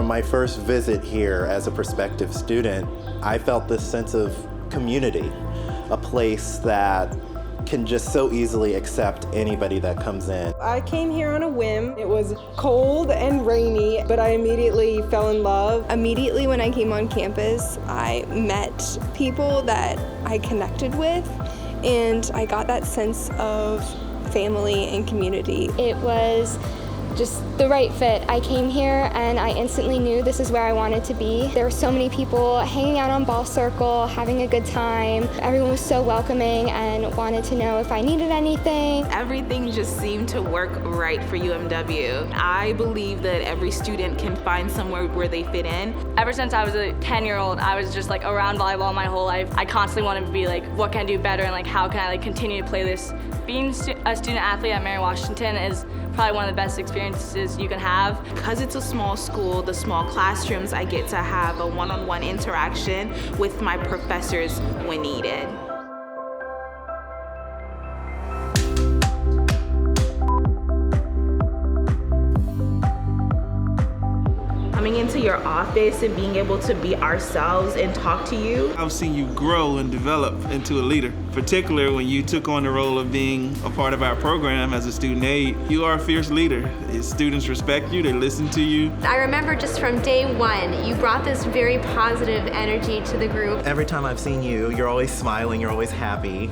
From my first visit here as a prospective student, I felt this sense of community, a place that can just so easily accept anybody that comes in. I came here on a whim. It was cold and rainy, but I immediately fell in love. Immediately when I came on campus, I met people that I connected with, and I got that sense of family and community. It was just the right fit. I came here and I instantly knew this is where I wanted to be. There were so many people hanging out on Ball Circle, having a good time. Everyone was so welcoming and wanted to know if I needed anything. Everything just seemed to work right for UMW. I believe that every student can find somewhere where they fit in. Ever since I was a 10-year-old, I was just like around volleyball my whole life. I constantly wanted to be like, what can I do better and like how can I like continue to play this? Being a student athlete at Mary Washington is probably one of the best experiences you can have. Because it's a small school, the small classrooms, I get to have a one-on-one interaction with my professors when needed. Coming into your office and being able to be ourselves and talk to you. I've seen you grow and develop into a leader, particularly when you took on the role of being a part of our program as a student aide. You are a fierce leader. Students respect you, they listen to you. I remember just from day one, you brought this very positive energy to the group. Every time I've seen you, you're always smiling, you're always happy,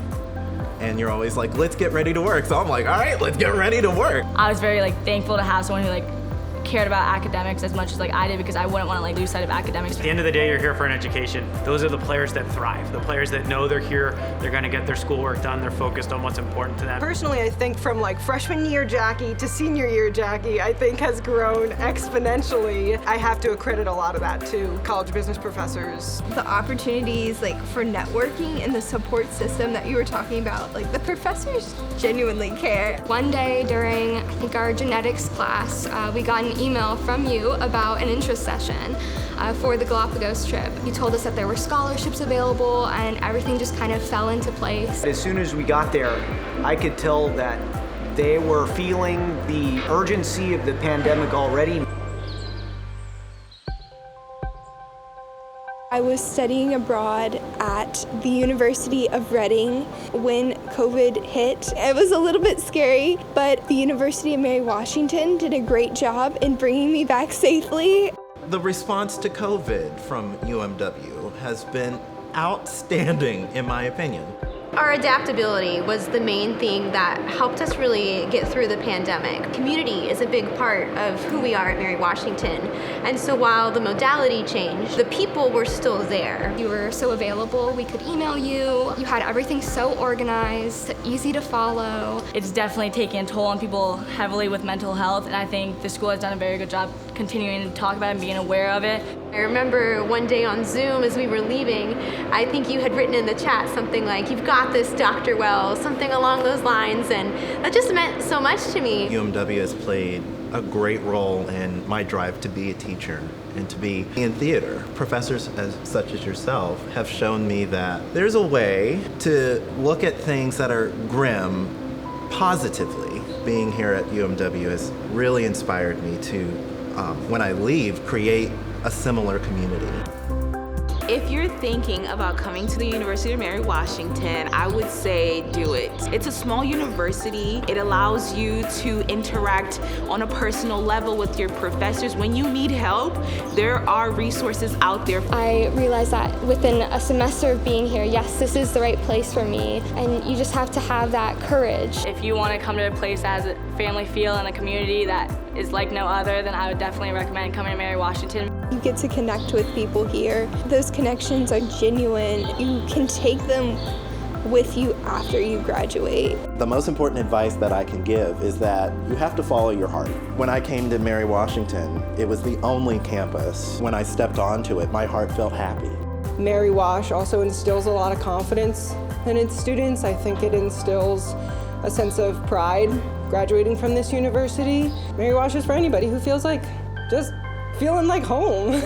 and you're always like, let's get ready to work. So I'm like, all right, let's get ready to work. I was very thankful to have someone who cared about academics as much as I did, because I wouldn't want to lose sight of academics. At the end of the day, you're here for an education. Those are the players that thrive, the players that know they're here, they're going to get their schoolwork done, they're focused on what's important to them. Personally, I think from freshman year Jackie to senior year Jackie, I think has grown exponentially. I have to accredit a lot of that to college business professors. The opportunities for networking and the support system that you were talking about, the professors genuinely care. One day during, I think, our genetics class, we got an email from you about an interest session for the Galapagos trip. You told us that there were scholarships available and everything just kind of fell into place. As soon as we got there, I could tell that they were feeling the urgency of the pandemic already. I was studying abroad at the University of Reading when COVID hit. It was a little bit scary, but the University of Mary Washington did a great job in bringing me back safely. The response to COVID from UMW has been outstanding, in my opinion. Our adaptability was the main thing that helped us really get through the pandemic. Community is a big part of who we are at Mary Washington. And so while the modality changed, the people were still there. You were so available, we could email you. You had everything so organized, easy to follow. It's definitely taking a toll on people heavily with mental health, and I think the school has done a very good job continuing to talk about it and being aware of it. I remember one day on Zoom as we were leaving, I think you had written in the chat something like, "You've got this, Dr. Wells," something along those lines, and that just meant so much to me. UMW has played a great role in my drive to be a teacher and to be in theater. Professors such as yourself have shown me that there's a way to look at things that are grim positively. Being here at UMW has really inspired me to, when I leave, create a similar community. If you're thinking about coming to the University of Mary Washington, I would say do it. It's a small university. It allows you to interact on a personal level with your professors. When you need help, there are resources out there. I realized that within a semester of being here, yes, this is the right place for me, and you just have to have that courage. If you want to come to a place that has a family feel and a community that is like no other, then I would definitely recommend coming to Mary Washington. You get to connect with people here. Those connections are genuine. You can take them with you after you graduate. The most important advice that I can give is that you have to follow your heart. When I came to Mary Washington, it was the only campus. When I stepped onto it, my heart felt happy. Mary Wash also instills a lot of confidence in its students. I think it instills a sense of pride graduating from this university. Mary Wash is for anybody who feels like just feeling like home.